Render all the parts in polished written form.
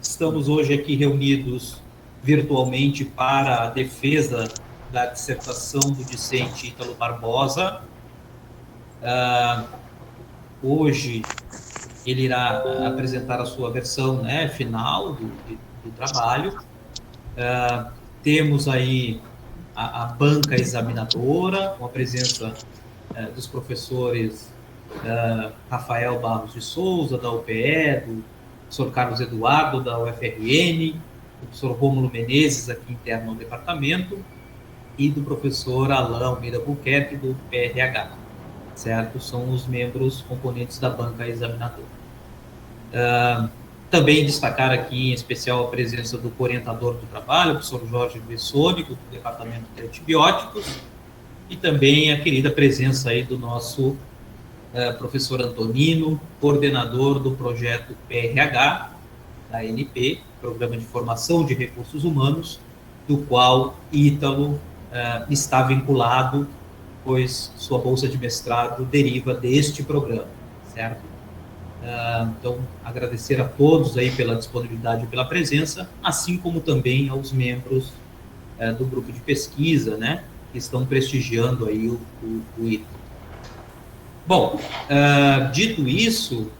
Estamos hoje aqui reunidos virtualmente para a defesa da dissertação do discente Ítalo Barbosa. Hoje ele irá apresentar a sua versão, né, final do trabalho. Temos aí a banca examinadora, com a presença dos professores Rafael Barros de Souza, da UPE, do professor Carlos Eduardo, da UFRN, do professor Rômulo Menezes, aqui interno ao departamento, e do professor Alain Almeida Buquerque, do PRH, certo? São os membros componentes da banca examinadora. Também destacar aqui, em especial, a presença do orientador do trabalho, o professor Jorge Bessoni, do departamento de antibióticos, e também a querida presença aí do nosso professor Antonino, coordenador do projeto PRH, da ANP, Programa de Formação de Recursos Humanos, do qual Ítalo está vinculado, pois sua bolsa de mestrado deriva deste programa, certo? Então, agradecer a todos aí pela disponibilidade e pela presença, assim como também aos membros do grupo de pesquisa, né, que estão prestigiando aí o Ítalo. Bom, dito isso,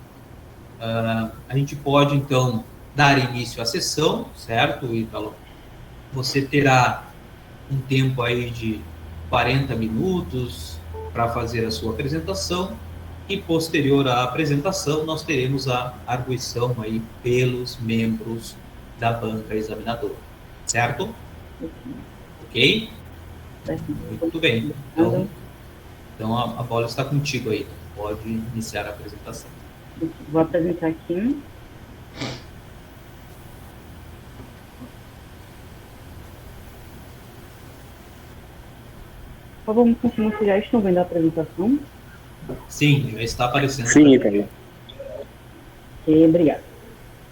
a gente pode, então, dar início à sessão, certo, Ítalo? Você terá um tempo aí de 40 minutos para fazer a sua apresentação e, posterior à apresentação, nós teremos a arguição aí pelos membros da banca examinadora, certo? Ok? Muito bem. Então a bola está contigo aí. Pode iniciar a apresentação. Vou apresentar aqui. Por favor, me confirma se já estão vendo a apresentação. Sim, já está aparecendo. Sim, Ítalo. Obrigada.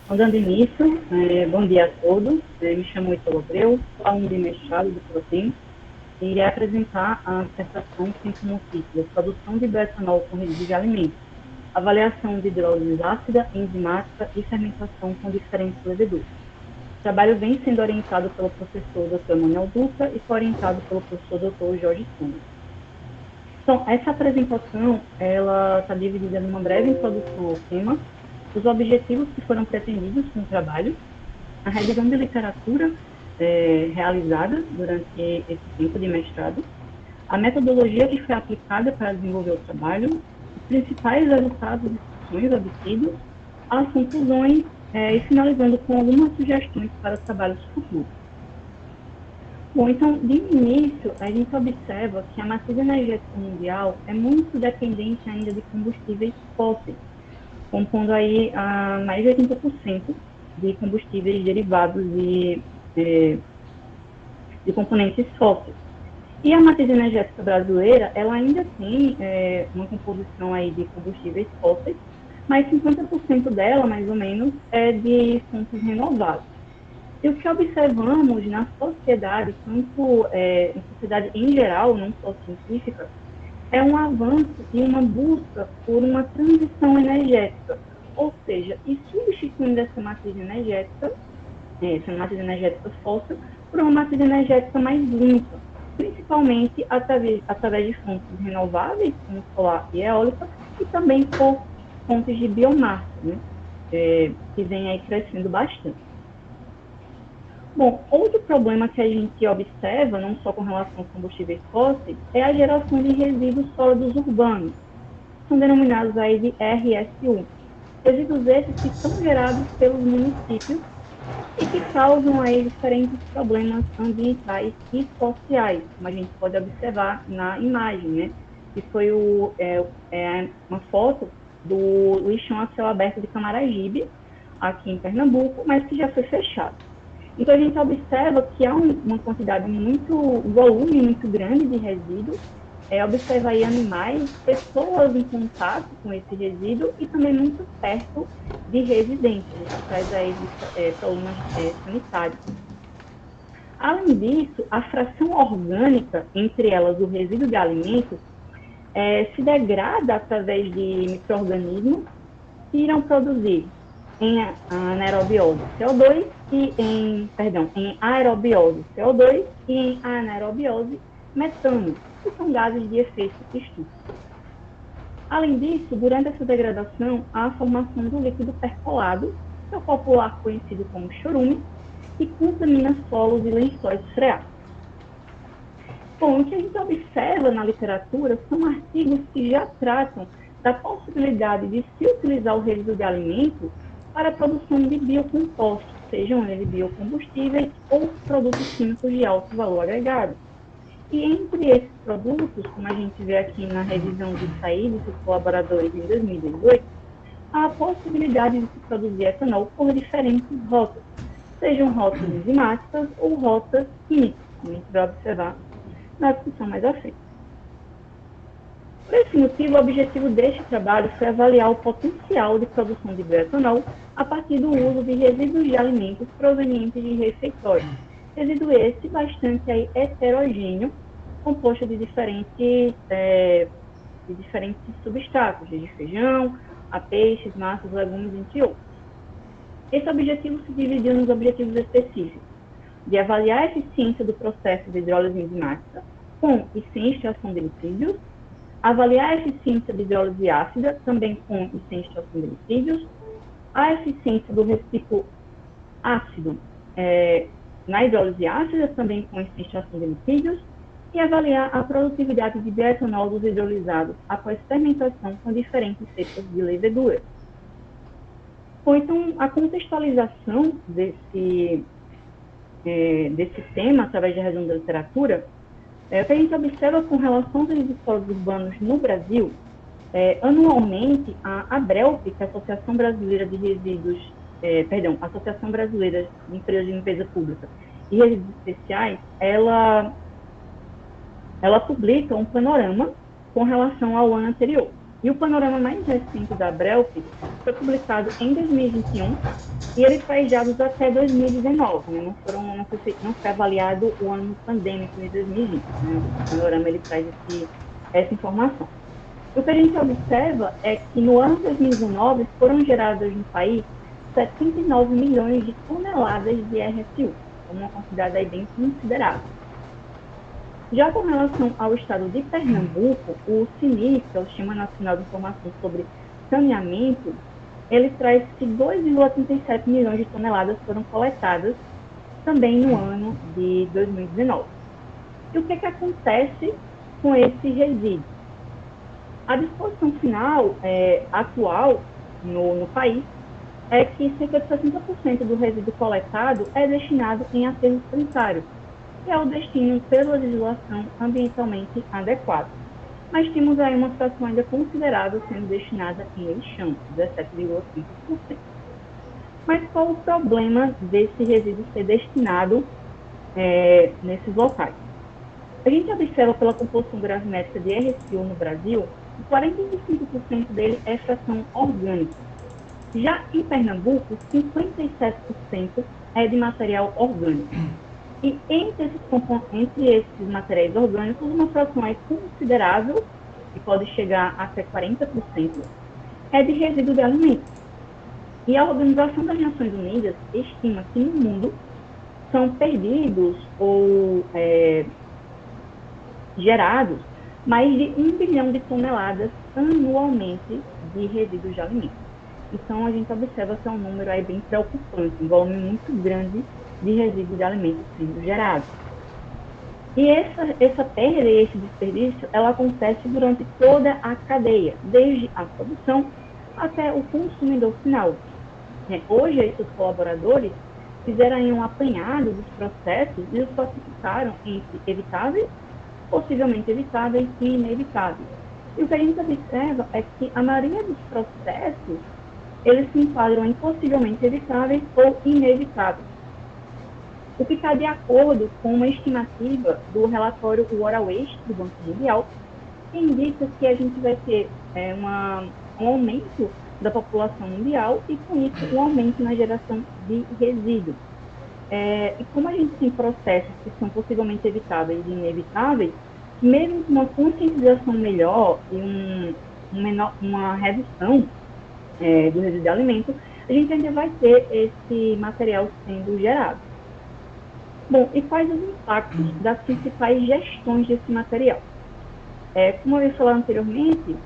Então, dando início, bom dia a todos. Me chamo Ítalo Abreu, sou aluno de mestrado do PROTEM e irei apresentar a dissertação que tem como título Produção de bioetanol com resíduos de alimentos, avaliação de hidrólise ácida, enzimática e fermentação com diferentes leveduras. O trabalho vem sendo orientado pelo professor Dr. Emanuel Dutra e foi orientado pelo professor Dr. Jorge Sommer. Então, essa apresentação, ela está dividida numa breve introdução ao tema, os objetivos que foram pretendidos com o trabalho, a revisão de literatura realizada durante esse tempo de mestrado, a metodologia que foi aplicada para desenvolver o trabalho, os principais resultados e discussões obtidos, as conclusões e finalizando com algumas sugestões para trabalhos futuros. Bom, então, de início, a gente observa que a matriz energética mundial é muito dependente ainda de combustíveis fósseis, compondo aí a mais de 80% de combustíveis derivados de componentes fósseis. E a matriz energética brasileira, ela ainda tem uma composição aí de combustíveis fósseis, mas 50% dela, mais ou menos, é de fontes renováveis. E o que observamos na sociedade, tanto na sociedade em geral, não só científica, é um avanço e uma busca por uma transição energética, ou seja, e substituindo essa matriz energética fóssil, por uma matriz energética mais limpa, principalmente através de fontes renováveis, como solar e eólica, e também por fontes de biomassa, né, que vem aí crescendo bastante. Bom, outro problema que a gente observa, não só com relação aos combustíveis fósseis, é a geração de resíduos sólidos urbanos, são denominados aí de RSU. Resíduos esses que são gerados pelos municípios e que causam aí diferentes problemas ambientais e sociais, como a gente pode observar na imagem, né? Que foi uma foto do lixão a céu aberto de Camaragibe, aqui em Pernambuco, mas que já foi fechado. Então, a gente observa que há uma quantidade volume muito grande de resíduos, observa aí animais, pessoas em contato com esse resíduo e também muito perto de residências, isso traz aí problemas sanitários. Além disso, a fração orgânica, entre elas o resíduo de alimentos, se degrada através de micro-organismos que irão produzir em anaerobiose CO2 em aerobiose CO2 e em anaerobiose metano, que são gases de efeito estufa. Além disso, durante essa degradação, há a formação do líquido percolado, que é o popular conhecido como chorume, que contamina solos e lençóis freáticos. Bom, o que a gente observa na literatura são artigos que já tratam da possibilidade de se utilizar o resíduo de alimento para a produção de biocompostos, sejam eles biocombustíveis ou produtos químicos de alto valor agregado. E entre esses produtos, como a gente vê aqui na revisão de Said e seus colaboradores em 2018, há a possibilidade de se produzir etanol por diferentes rotas, sejam rotas enzimáticas ou rotas químicas, como a gente vai observar na discussão mais à frente. Por esse motivo, o objetivo deste trabalho foi avaliar o potencial de produção de bioetanol a partir do uso de resíduos de alimentos provenientes de refeitórios. Resíduo esse bastante heterogêneo, composto de diferentes substratos, desde feijão, a peixes, massas, legumes, entre outros. Esse objetivo se dividiu nos objetivos específicos, de avaliar a eficiência do processo de hidrólise enzimática, com e sem extração de lipídios, avaliar a eficiência da hidrólise ácida, também com e sem extração de lipídios, a eficiência do reciclo ácido na hidrólise ácida, também com e sem extração de lipídios, e avaliar a produtividade de bioetanol dos hidrolisados após fermentação com diferentes cepas de levedura. Bom, então, a contextualização desse tema, através da revisão da literatura, o que a gente observa com relação aos resíduos sólidos urbanos no Brasil, anualmente, a ABRELP, que é a Associação Brasileira de Resíduos, Associação Brasileira de Empresas de Limpeza Pública e Resíduos Especiais, ela publica um panorama com relação ao ano anterior. E o panorama mais recente da ABRELP foi publicado em 2021 e ele traz dados até 2019, né? Não foi avaliado o ano pandêmico de 2020. Né? O panorama ele traz essa informação. O que a gente observa é que no ano 2019 foram geradas no país 79 milhões de toneladas de RSU, uma quantidade aí bem considerável. Já com relação ao estado de Pernambuco, o SINIS, que é o Sistema Nacional de Informação sobre Saneamento, ele traz que 2,37 milhões de toneladas foram coletadas também no ano de 2019. E o que acontece com esse resíduo? A disposição final atual no país é que cerca de 60% do resíduo coletado é destinado em aterros sanitários, que é o destino pela legislação ambientalmente adequada. Mas temos aí uma fração ainda considerável sendo destinada em lixão, 17,5%. Mas qual o problema desse resíduo ser destinado nesses locais? A gente observa pela composição gravimétrica de RSU no Brasil, que 45% dele é fração orgânica. Já em Pernambuco, 57% é de material orgânico. E entre esses materiais orgânicos, uma fração é considerável, que pode chegar até 40%, é de resíduo de alimentos. E a Organização das Nações Unidas estima que no mundo são perdidos ou gerados mais de 1 bilhão de toneladas anualmente de resíduos de alimentos. Então, a gente observa que é um número aí bem preocupante, um volume muito grande de resíduos de alimentos sendo gerados. E essa perda e esse desperdício, ela acontece durante toda a cadeia, desde a produção até o consumidor final. Hoje, esses colaboradores fizeram aí um apanhado dos processos e os classificaram entre evitáveis, possivelmente evitáveis e inevitáveis. E o que a gente observa é que a maioria dos processos, eles se enquadram em possivelmente evitáveis ou inevitáveis. O que está de acordo com uma estimativa do relatório Water Waste do Banco Mundial, que indica que a gente vai ter um aumento da população mundial e, com isso, um aumento na geração de resíduos. E como a gente tem processos que são possivelmente evitáveis e inevitáveis, mesmo com uma conscientização melhor e uma redução do resíduo de alimento, a gente ainda vai ter esse material sendo gerado. Bom, e quais os impactos das principais gestões desse material? Como eu ia falar anteriormente,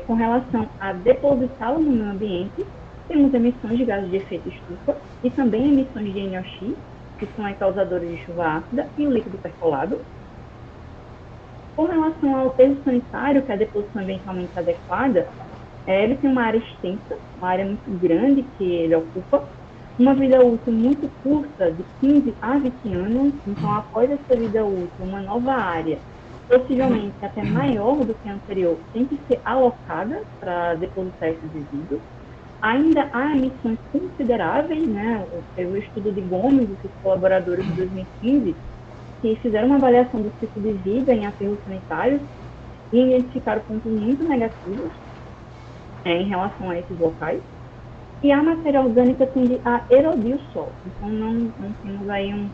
com relação a depositá-lo no meio ambiente, temos emissões de gases de efeito estufa e também emissões de NOx, que são causadores de chuva ácida, e o líquido percolado. Com relação ao aterro sanitário, que é a deposição ambientalmente adequada, ele tem uma área extensa, uma área muito grande que ele ocupa, uma vida útil muito curta, de 15 a 20 anos. Então, após essa vida útil, uma nova área, possivelmente até maior do que a anterior, tem que ser alocada para depositar esses resíduos. Ainda há emissões consideráveis, né? O estudo de Gomes e seus colaboradores em 2015, que fizeram uma avaliação do ciclo de vida em aterros sanitários e identificaram pontos muito negativos em relação a esses locais. E a matéria orgânica tende a erodir o solo. Então, não temos aí um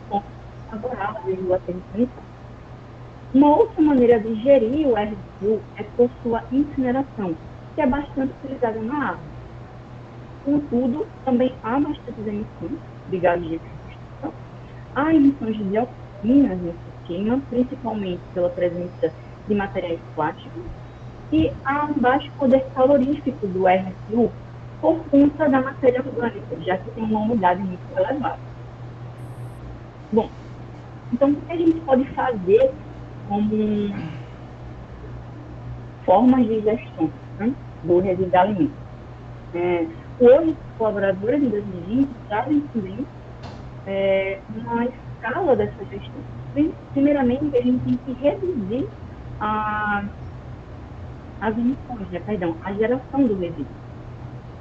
ponto favorável do aterro sanitário. Uma outra maneira de gerir o RSU é por sua incineração, que é bastante utilizada na água. Contudo, também há bastantes emissões de gases de efeito estufa. Há emissões de dioxinas nesse sistema, principalmente pela presença de materiais plásticos, e há um baixo poder calorífico do RSU por conta da matéria orgânica, já que tem uma umidade muito elevada. Bom, então o que a gente pode fazer como formas de gestão, né, do resíduo de alimentos? Hoje, os colaboradores de 2020 trazem também uma escala dessa gestão. Primeiramente, a gente tem que reduzir as emissões, a geração do resíduo.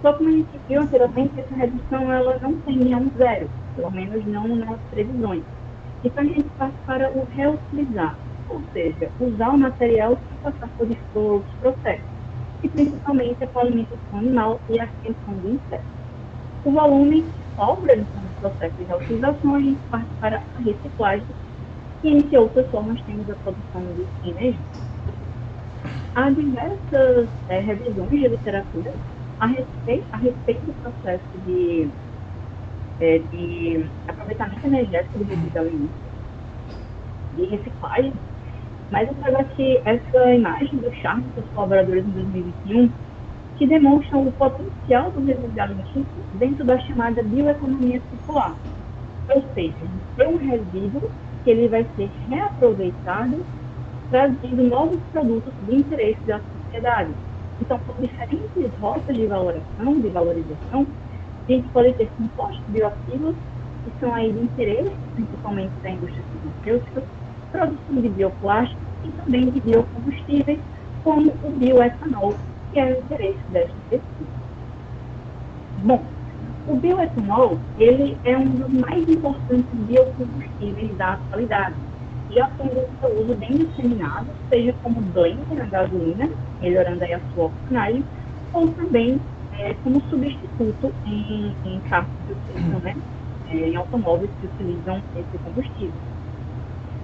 Só como a gente viu anteriormente, essa redução ela não tem um zero, pelo menos não nas previsões. Então, a gente passa para o reutilizar, ou seja, usar o material sem passar por outros processos, e principalmente a alimentação animal e a extensão do inseto. O volume que sobra no processo de reutilização, a gente parte para a reciclagem, e entre outras formas temos a produção de energia. Há diversas revisões de literatura a respeito do processo de aproveitamento energético do resíduo alimentar, de reciclagem, mas eu trago aqui essa imagem do Charles e seus colaboradores em 2021, que demonstram o potencial do resíduo alimentício dentro da chamada bioeconomia circular. Ou seja, ter um resíduo que ele vai ser reaproveitado, trazendo novos produtos de interesse da sociedade. Então, por diferentes rotas de valoração, de valorização, a gente pode ter compostos bioativos, que são aí de interesse, principalmente da indústria farmacêutica, produção de bioplástico e também de biocombustíveis, como o bioetanol, que é o interesse desta pesquisa. Bom, o bioetanol, ele é um dos mais importantes biocombustíveis da atualidade. Já tem o seu uso bem disseminado, seja como blend na gasolina, melhorando aí a sua octanagem, ou também como substituto em carros que utilizam, né, em automóveis que utilizam esse combustível.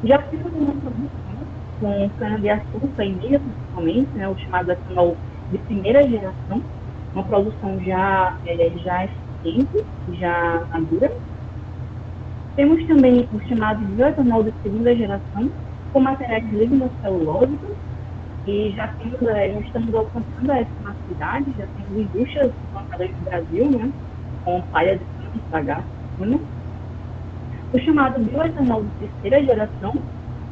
Já temos uma produção com cana-de-açúcar e milho, principalmente, né, o chamado etanol de primeira geração, uma produção já eficiente, já madura. Temos também o chamado bioetanol de segunda geração, com materiais lignocelulósicos, e já estamos alcançando essa maturidade, já temos indústrias plantadas no Brasil, né, com palha de cana, bagaço, o chamado bioetanol de terceira geração,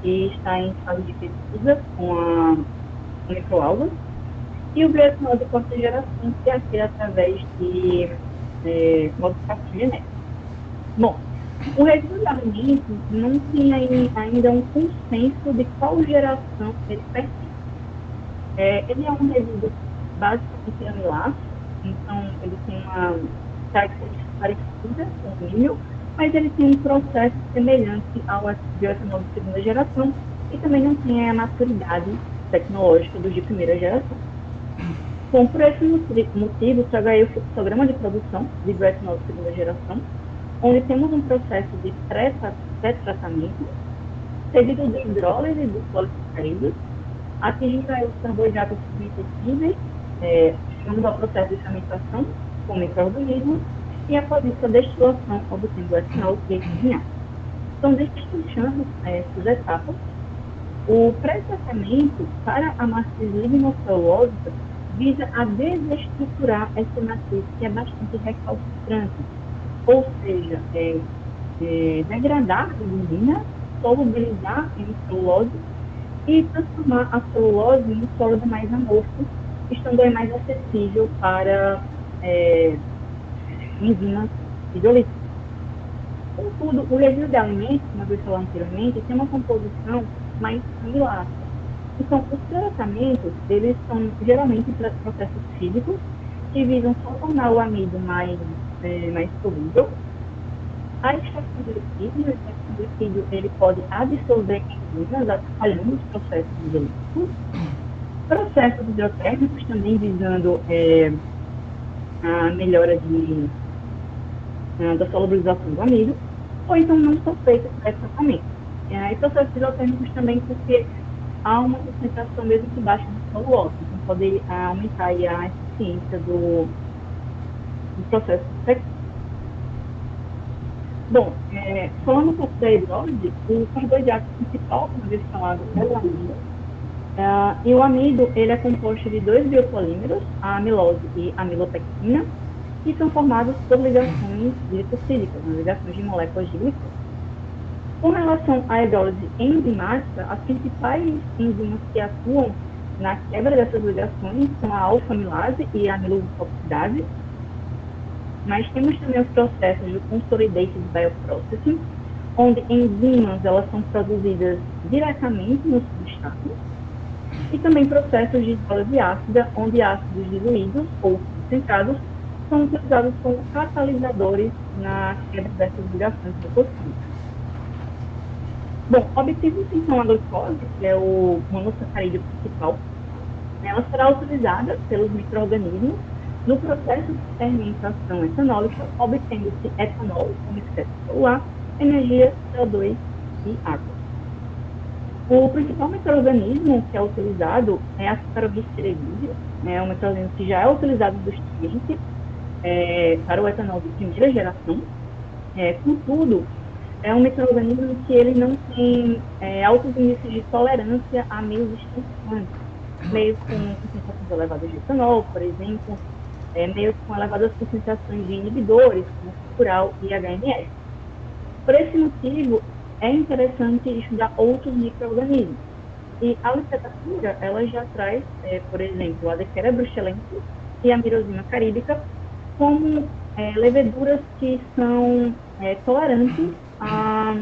que está em fase de pesquisa com a microalgas, e o bioetanol de quarta geração, que é aquele através de modificação genética. Bom, o resíduo de alimentos não tem ainda um consenso de qual geração ele pertence. Ele é um resíduo basicamente amiláceo, então ele tem uma característica parecida com o milho, mas ele tem um processo semelhante ao bioetanol de segunda geração e também não tem a maturidade tecnológica dos de primeira geração. Bom, por esse motivo, trago aí o fluxograma de produção de bioetanol de segunda geração, onde temos um processo de pré-tratamento, seguido de hidrólise dos polissacarídeos, atingindo aí os carboidratos substituíveis, chegamos ao processo de fermentação, com micro-organismos e, após isso, a destilação, obtendo o etanol e vinagre. Então, destrinchando essas etapas, o pré-tratamento para a matriz lignocelulósica visa a desestruturar essa matriz, que é bastante recalcitrante, ou seja, degradar a bilirrubina, solubilizar em celulose e transformar a celulose em um sólido mais amorfo, estando aí mais acessível para enzimas hidrolíticas. Contudo, o resíduo de alimentos, como eu falei anteriormente, tem uma composição mais similar. Então, os tratamentos, eles são geralmente processos físicos que visam só tornar o amido mais solúvel. A extração de lipídio, ele pode absorver enzimas, atrapalhando os processos hidrolíticos. Processos hidrotérmicos também visando a melhora da solubilização do amido, ou então não são feitos pré-tratamento. E processos hidrotérmicos também porque há uma concentração mesmo que baixa de celulose, então pode aumentar aí a eficiência do processo infeccioso. Bom, falando um pouco da hidrólise, o carboidrato principal, como eu falado, é o amido. E o amido, ele é composto de dois biopolímeros, a amilose e a amilopectina, que são formados por ligações glicossídicas, ligações de moléculas de glicose. Com relação à hidrólise enzimática, as principais enzimas que atuam na quebra dessas ligações são a alfa-amilase e a amiloperoxidase, mas temos também os processos de consolidated bioprocessing, onde enzimas elas são produzidas diretamente no substrato, e também processos de hidrólise ácida, onde ácidos diluídos ou concentrados são utilizados como catalisadores na quebra dessas ligações glicossídicas. Bom, obtendo-se então a glicose, que é o monossacarídeo principal, ela será utilizada pelos micro-organismos no processo de fermentação etanólica, obtendo-se etanol, como excesso celular, energia, CO2 e água. O principal micro-organismo que é utilizado é a Saccharomyces cerevisiae, um micro-organismo que já é utilizado industrialmente para o etanol de primeira geração. Contudo, é um micro-organismo que ele não tem altos índices de tolerância a meios estressores, meios com concentrações elevadas de etanol, por exemplo, meios com elevadas concentrações de inibidores, como fural e HMS. Por esse motivo, é interessante estudar outros micro-organismos. E a literatura, ela já traz, por exemplo, a Dequera bruxelensis e a Mirosima caríbica como leveduras que são tolerantes a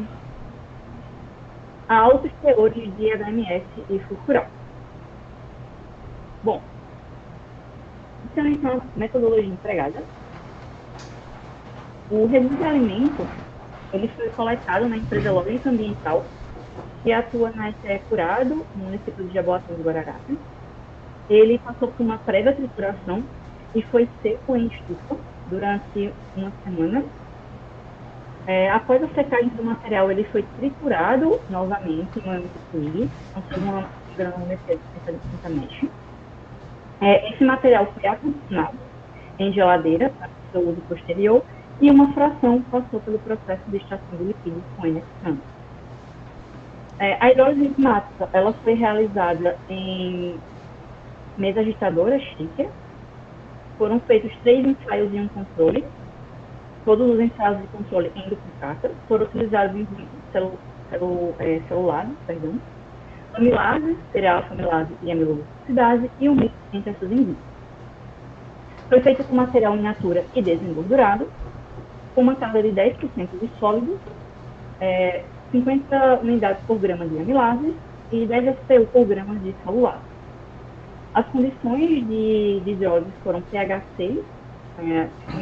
altos teores de HMS e fulcral. Bom, então, a metodologia empregada. O resíduo de alimento, ele foi coletado na empresa Lógica Ambiental, que atua na SE Curado, no município de Jaboatão do Guararapes. Ele passou por uma prévia trituração e foi seco em estufa durante uma semana. Após a secagem do material, ele foi triturado novamente em um liquid, então uma granulometria de 50 mesh. Esse material foi acondicionado em geladeira para o seu uso posterior e uma fração passou pelo processo de extração de lipídios com NX-Trans. A hidrólise enzimática, ela foi realizada em mesa agitadora Schlicker. Foram feitos 3 ensaios e um controle. Todos os ensaios de controle em duplicata foram utilizados em celulares, amilase, cereal-amilase e amiloperoxidase, e um mix entre essas enzimas. Foi feito com material in natura e desengordurado, com uma carga de 10% de sólidos, 50 unidades por grama de amilase e 10 SPU por grama de celulose. As condições de hidrólise foram pH 6,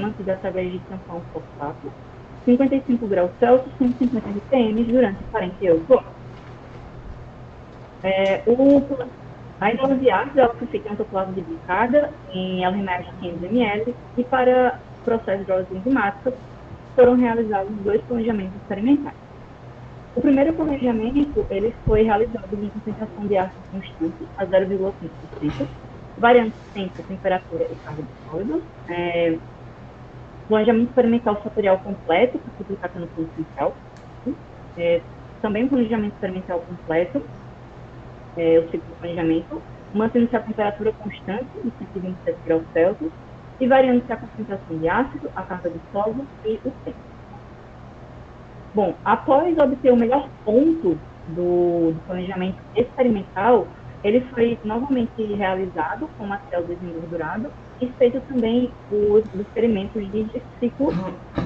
mantidas através de tampão fosfato, 55 graus Celsius, 150 RPM durante 48 horas. A hidrólise ácida foi feita em autoclave delicada, em LMR de 500 ml, e para o processo de hidrólise enzimática foram realizados 2 planejamentos experimentais. O primeiro planejamento ele foi realizado em concentração de ácido constante a 0,5%, variando sempre a temperatura e carga de sólidos, planejamento experimental fatorial completo, para simplificar no plano central. Também um planejamento experimental completo, o ciclo de planejamento, mantendo-se a temperatura constante de 127 graus Celsius e variando-se a concentração de ácido, a carga de solo e o tempo. Bom, após obter o melhor ponto do planejamento experimental, ele foi novamente realizado com material desengordurado e feito também os experimentos de ciclo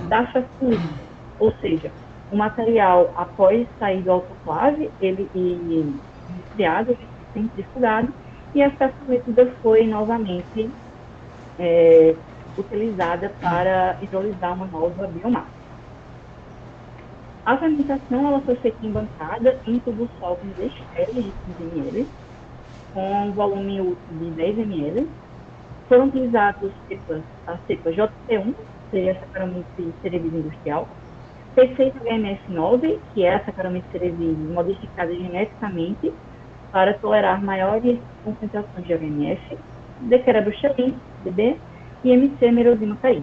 da fração líquida. Ou seja, o material, após sair do autoclave, ele resfriado, centrifugado, e a fração líquida foi novamente utilizada para hidrolisar uma nova biomassa. A fermentação ela foi feita em bancada em tubos sólidos estéreis de 15 ml, com volume útil de 10 ml. Foram utilizados a cepa JP1, que seria a Saccharomyces cerevisiae industrial, P6HMF9, que é a Saccharomyces cerevisiae modificada geneticamente para tolerar maiores concentrações de OMF, Dequerabruxelin, DB, e MC Merosima caí.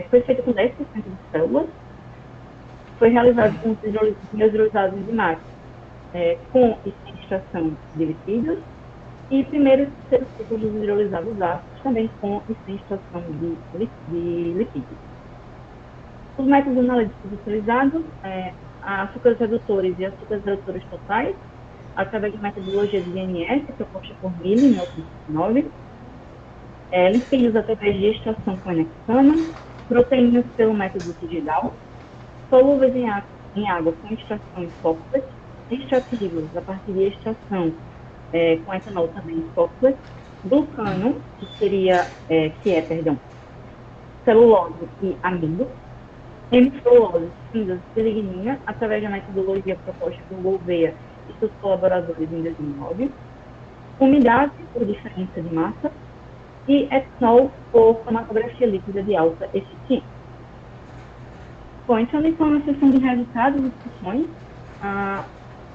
Foi feito com 10% de células, foi realizado com os hidrolisados enzimáticos com e sem extração de lipídios, e primeiro e terceiro ciclo dos hidrolisados ácidos, também com e sem extração de lipídios. Os métodos analíticos utilizados, açúcares redutores e açúcares redutores totais, através de metodologia de DNS, proposta por Mille, em 1909, lipídios através de extração com hexana, proteínas pelo método Tidal, solúveis em água com extração em fósforas, extrativos a partir de extração com etanol também em fósforas, glucano, que é, celulose e amido, hemicelulose, cinzas e lignina, através da metodologia proposta por Gouveia e seus colaboradores em 2009, umidade por diferença de massa e etanol por cromatografia líquida de alta eficiência. Bom, entrando então na seção de resultados e discussões,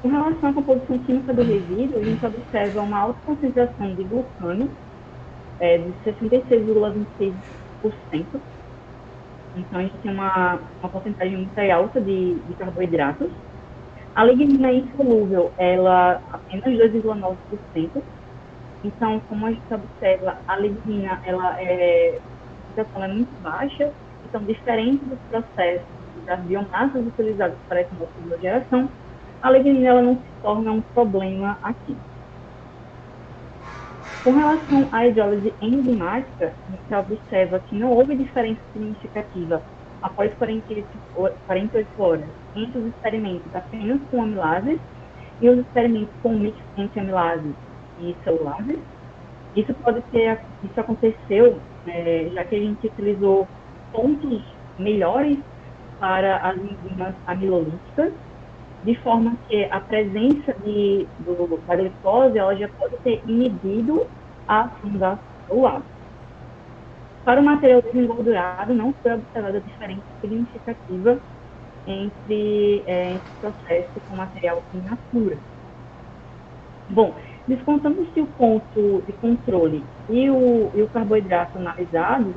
com relação à composição química do resíduo, a gente observa uma alta concentração de glucano, de 66,26%. Então, a gente tem uma porcentagem muito alta de carboidratos. A lignina insolúvel, ela apenas 2,9%. Então, como a gente observa, a lignina, a concentração é muito baixa. Então, diferente dos processos das biomassas utilizadas para essa geração, a lignina ela não se torna um problema aqui. Com relação à hidrólise enzimática, a gente observa que não houve diferença significativa após 48 horas entre os experimentos apenas com amilases e os experimentos com mix entre amilases e celulases. Isso aconteceu já que a gente utilizou pontos melhores para as enzimas amilolíticas, de forma que a presença da glicose ela já pode ter inibido a ação da celulose. Para o material desengordurado, não foi observada diferença significativa entre processo com material in natura. Bom, descontando-se o ponto de controle e o carboidrato analisados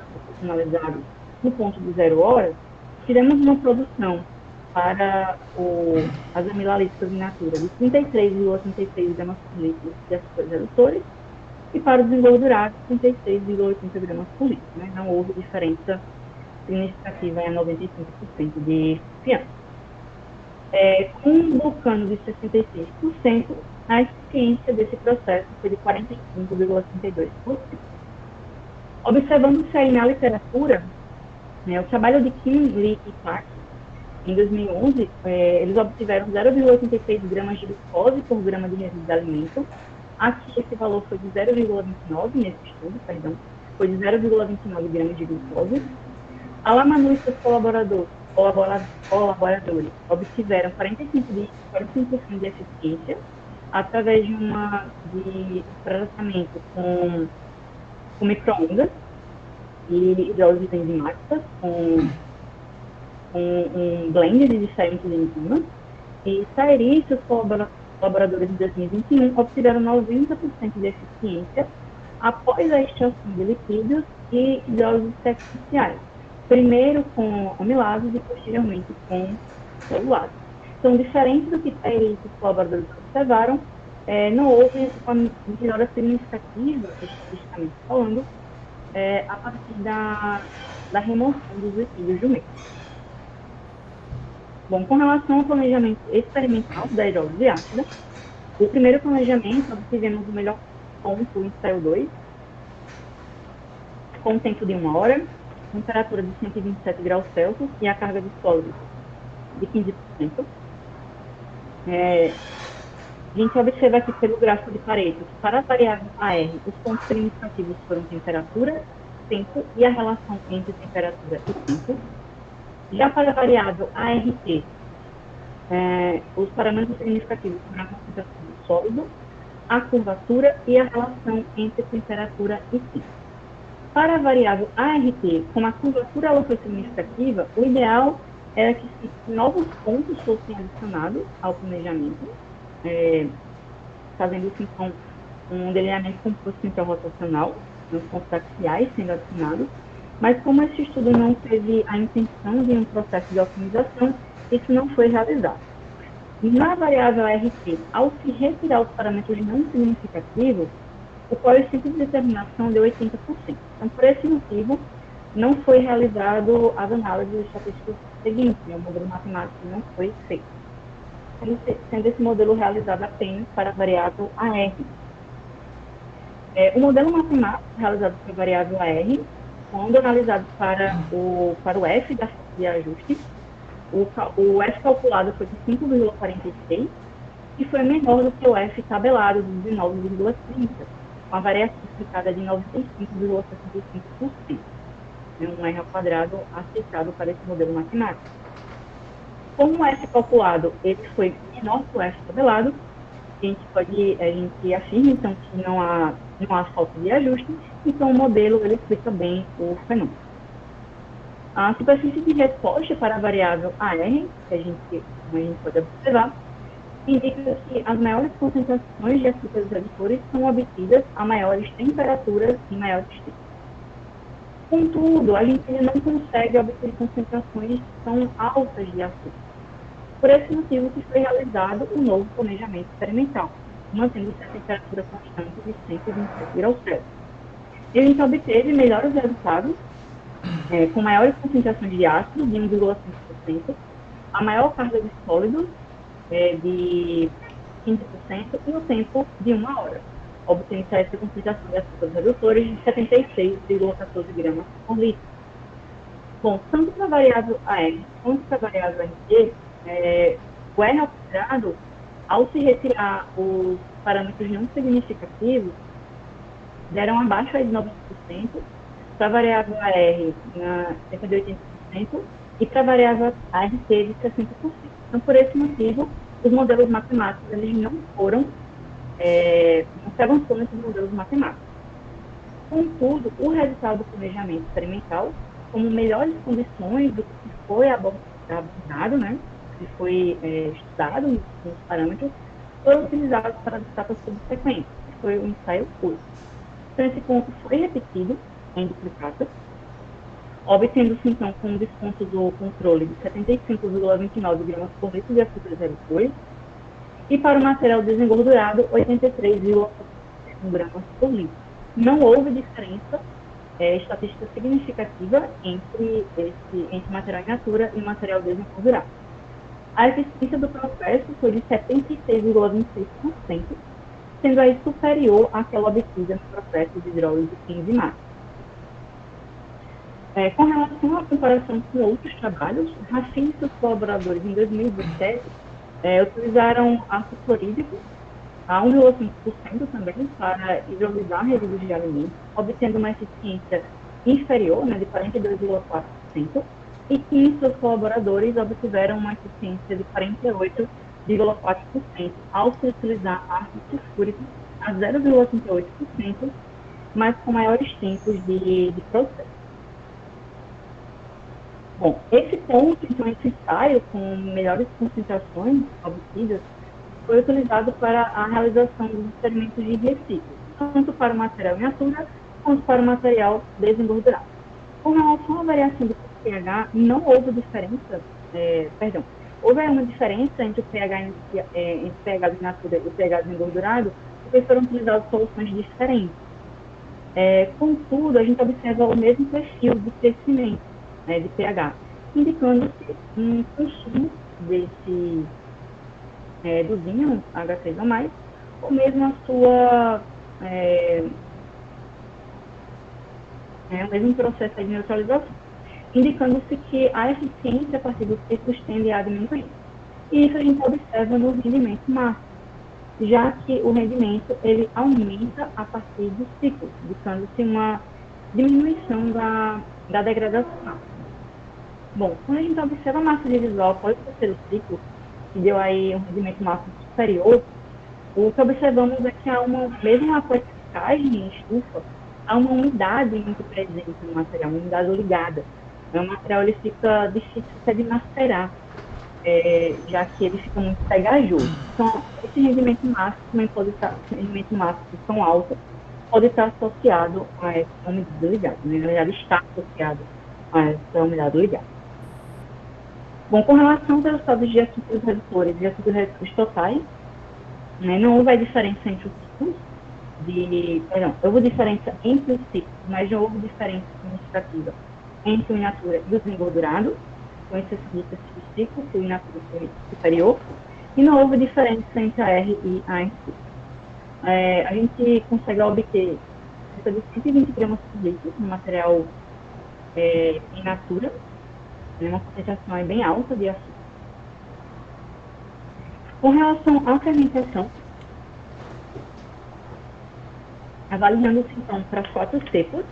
no ponto de 0 horas, tivemos uma produção para as amilalíticas in natura de 33,86 gramas por litro de açúcares redutores e para o desengordurado 36,80 gramas por litro. Né? Não houve diferença significativa em 95% de eficiência. Com um glucano de 66%, a eficiência desse processo foi de 45,32%. Observando-se aí na literatura, o trabalho de Kim, Lee e Clark, em 2011, eles obtiveram 0,86 gramas de glicose por grama de resíduo de alimento. Aqui esse valor foi de 0,29 nesse estudo, foi de 0,29 gramas de glicose. A Lamanu e seus colaboradores obtiveram 45% de eficiência através de processamento com micro-ondas e hidrólise enzimáticas, com um blend de diferentes enzimas. E Saeri e seus colaboradores em 2021 obtiveram 90% de eficiência após a extração de lipídios e hidrólises sequenciais, primeiro com amilases e posteriormente com celulases. Então, diferente do que Pérez e os colaboradores observaram, não houve uma melhora significativa, estatisticamente falando, a partir da remoção dos resíduos do meio. Bom, com relação ao planejamento experimental da hidrólise ácida, o primeiro planejamento, obtivemos o melhor ponto em CO2, com um tempo de 1 hora, temperatura de 127 graus Celsius e a carga de sólidos de 15%. A gente observa aqui pelo gráfico de Pareto que para a variável AR, os pontos significativos foram temperatura, tempo e a relação entre temperatura e tempo. Já para a variável ART, os parâmetros significativos foram a concentração do sólido, a curvatura e a relação entre temperatura e tempo. Para a variável ART, como a curvatura ela foi significativa, o ideal era que novos pontos fossem adicionados ao planejamento, fazendo assim com um delineamento composto interrotacional, os pontos axiais sendo adicionados, mas como esse estudo não teve a intenção de um processo de optimização, isso não foi realizado. Na variável RT, ao se retirar os parâmetros não significativos, o coeficiente de determinação deu 80%. Então, por esse motivo, não foi realizado as análises estatísticas seguintes, o modelo matemático não foi feito, sendo esse modelo realizado apenas para a variável AR. O modelo matemático realizado para a variável AR, quando analisado para o F da força de ajuste, o F calculado foi de 5,46 e foi menor do que o F tabelado de 19,30, com a variação explicada de 95,65%. Um R ao quadrado aceitável para esse modelo matemático. Como o F calculado ele foi menor que o F tabelado, a gente afirma então que não há falta de ajuste, então o modelo ele explica bem o fenômeno. A superfície de resposta para a variável AR, que a gente pode observar, indica que as maiores concentrações de açúcares redutores são obtidas a maiores temperaturas e maiores tempos. Contudo, a gente ainda não consegue obter concentrações tão altas de açúcar. Por esse motivo que foi realizado um novo planejamento experimental, mantendo-se a temperatura constante de 127 graus Celsius. E a gente obteve melhores resultados, com maiores concentrações de ácido, de 1,5%, a maior carga de sólidos, de 15%, e o tempo de 1 hora, obtendo-se essa concentração de açúcares redutores de 76,14 gramas por litro. Bom, tanto para a variável AR quanto para a variável RT, o R ao quadrado, ao se retirar os parâmetros não significativos, deram abaixo de 90%, para a variável AR cerca de 80% e para a variável ART de 60%. Então, por esse motivo, os modelos matemáticos eles não se avançou nesses modelos matemáticos. Contudo, o resultado do planejamento experimental, como melhores condições do que foi abordado, né, que foi estudado nos parâmetros, foram utilizados para as etapas subsequentes, que foi o ensaio curto. Então, esse ponto foi repetido em duplicata, obtendo-se, então, com um desconto do controle de 75,29 gramas por litro de açúcar 0,2 e para o material desengordurado, 83,1 gramas por litro. Não houve diferença estatística significativa entre material in natura e material desengordurado. A eficiência do processo foi de 76,26%, sendo aí superior àquela obtida no processo de hidrólise enzimática. Com relação à comparação com outros trabalhos, Racine e seus colaboradores, em 2017, utilizaram ácido clorídrico a 1,5% também para hidrolisar resíduos de alimentos, obtendo uma eficiência inferior, né, de 42,4%, e que seus colaboradores obtiveram uma eficiência de 48,4% ao se utilizar ácido sulfúrico a 0,38%, mas com maiores tempos de processo. Bom, esse ponto, então, esse ensaio com melhores concentrações obtidas, foi utilizado para a realização dos experimentos de reciclo, tanto para o material in natura quanto para o material desengordurado. Com relação à variação do pH, não houve diferença, houve uma diferença entre o pH, entre o pH in natura e o pH desengordurado, porque foram utilizadas soluções diferentes. Contudo, a gente observa o mesmo perfil de crescimento, de pH, indicando-se um consumo dos íons H3+, ou mesmo a sua o mesmo processo de neutralização, indicando-se que a eficiência a partir dos ciclos tende a diminuir. E isso a gente observa no rendimento máximo, já que o rendimento ele aumenta a partir dos ciclos, indicando-se uma diminuição da degradação. Bom, quando a gente observa a massa residual após o terceiro ciclo, que deu aí um rendimento máximo superior, o que observamos é que há mesmo após secagem em estufa, há uma umidade muito presente no material, uma umidade ligada. O material ele fica difícil até de macerar, já que ele fica muito pegajoso. Então, esse rendimento máximo tão alto pode estar associado a essa umidade ligada, né? Na verdade, está associado a essa umidade ligada. Bom, com relação aos resultados de açúcares redutores e açúcares redutores totais, né, não houve diferença entre os ciclos, houve diferença entre os ciclos, mas não houve diferença significativa entre o in natura e o desengordurado, com isso significa que o ciclo, que o in natura foi superior, e não houve diferença entre a R e a R. A gente consegue obter cerca de 120 gramas por litro no material in natura, uma concentração bem alta de açúcar. Com relação à fermentação, avaliando-se então para 4 cepas,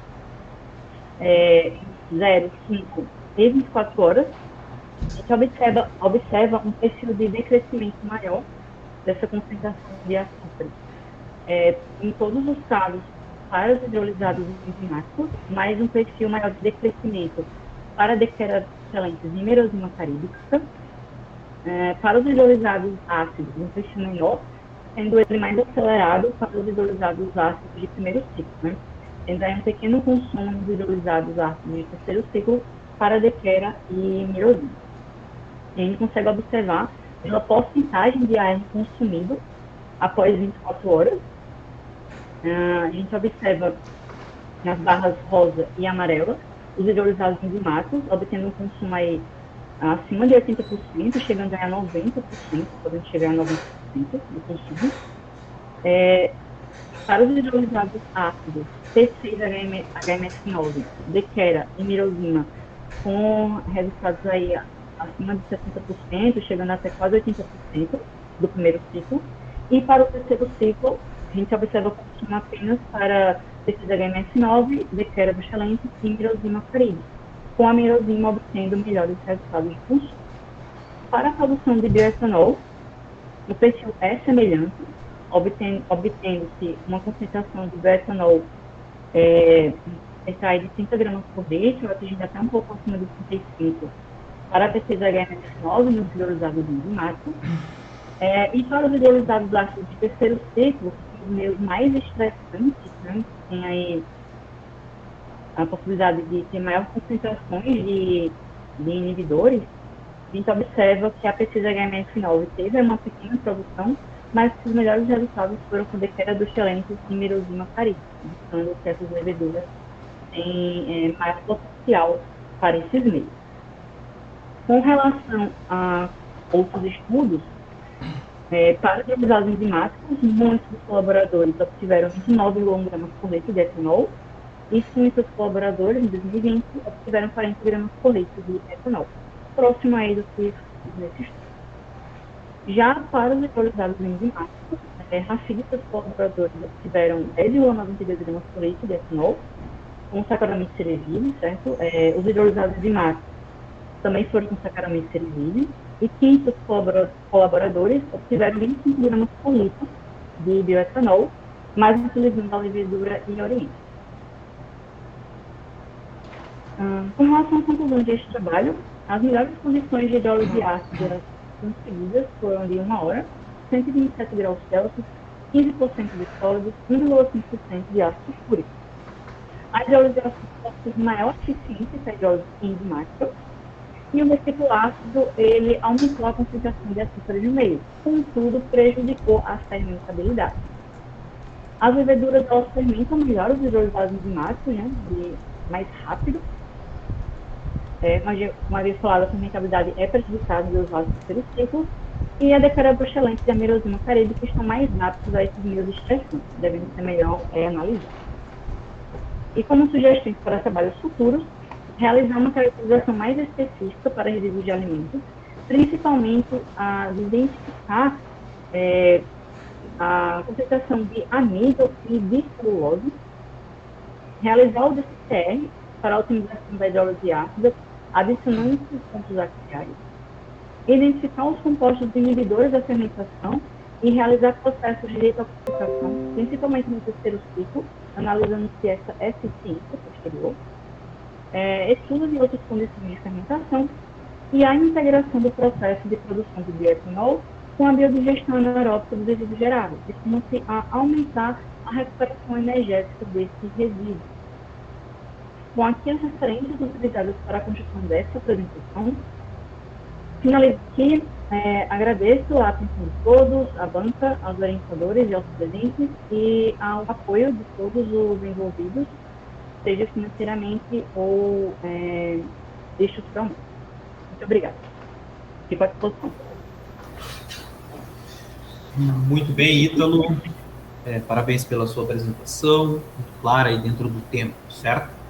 0, 5 e 24 horas, a gente observa um perfil de decrescimento maior dessa concentração de açúcar. Em todos os casos, para os hidrolisados enzimáticos, mais um perfil maior de decrescimento para a dequera excelentes e merosima caríbica. Para os hidrolisados ácidos, um perfil menor, sendo ele mais acelerado para os hidrolisados ácidos de primeiro ciclo, né? Tendo aí um pequeno consumo dos hidrolisados ácidos de terceiro ciclo para dequera e merosima. E a gente consegue observar pela porcentagem de AR consumido após 24 horas. A gente observa nas barras rosa e amarela os hidrolisados enzimáticos, obtendo um consumo aí acima de 80%, chegando a 90%, podendo chegar a 90% do consumo. Para os hidrolisados ácidos, T6-HMS9, dequera e mirosima, com resultados aí acima de 70%, chegando até quase 80% do primeiro ciclo. E para o terceiro ciclo, a gente observa o consumo apenas para T6-HMS9, dequera do excelente e mirosima caribe, com a mirosima obtendo melhores resultados de consumo. Para a produção de bioetanol, o perfil é semelhante, obtendo-se uma concentração de bioetanol cerca de 30 gramas por litro, atingindo até um pouco acima de 35 para a T6-HMS9 nos hidrolisados enzimáticos. E para os hidrolisados ácidos de terceiro ciclo, os meios mais estressantes, né, tem aí a possibilidade de ter maior concentrações de inibidores, a gente observa que a T6-HMS9 teve uma pequena produção, mas que os melhores resultados foram com dequera do excelente e mirosima caribe, indicando que essas leveduras têm maior potencial para esses meios. Com relação a outros estudos, para os hidrolisados enzimáticos, muitos dos colaboradores obtiveram 29 gramas por litro de etanol, e 5 dos colaboradores, em 2020, obtiveram 40 gramas por litro de etanol, próximo aí do que nesse estudo. Já para os hidrolisados enzimáticos, a filha dos colaboradores obtiveram 10,92 gramas por litro de etanol, com sacaramide cerevisium, certo? Os hidrolisados enzimáticos também foram com sacaramide cerevisium, e 15 dos colaboradores obtiveram 25 gramas por litro de bioetanol, mais utilizando a levedura e oriente. Com relação às conclusões deste trabalho, as melhores condições de hidrólise ácida conseguidas foram de 1 hora, 127 graus Celsius, 15% de sólidos, 1,5% de ácido sulfúrico. A hidrólise possui maior eficiência que a hidrólise enzimática, e o versículo ácido, ele aumentou a concentração de açúcar no meio, contudo, prejudicou a fermentabilidade. As leveduras, elas fermentam melhor os hidrolisados enzimáticos, né, mais rápido. Uma vez falado, a fermentabilidade é prejudicada dos vasos terceiro ciclo, e a decarboxilante e a merosina carídica estão mais aptos a esses meios estressantes, devendo ser melhor analisar. E como sugestões para trabalhos futuros, realizar uma caracterização mais específica para resíduos de alimentos, principalmente a identificar a concentração de amido e de celulose, realizar o DCCR para a otimização da hidrólise ácida, adicionando pontos axiais, identificar os compostos inibidores da fermentação e realizar processos de detoxificação, principalmente no terceiro ciclo, analisando se essa é eficiente posterior, estudo de outras condições de fermentação e a integração do processo de produção de bioetanol com a biodigestão anaeróbica dos resíduos gerados, de forma a aumentar a recuperação energética desses resíduos. Bom, aqui as referências utilizadas para a construção dessa apresentação. Finalizo aqui, agradeço a atenção de todos, a banca, aos orientadores e aos presentes e ao apoio de todos os envolvidos, seja financeiramente ou estruturalmente. Muito obrigada. Fico à disposição. Muito bem, Ítalo. Parabéns pela sua apresentação, muito clara e dentro do tempo, certo?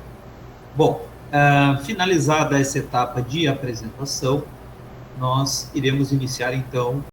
Bom, finalizada essa etapa de apresentação, nós iremos iniciar, então,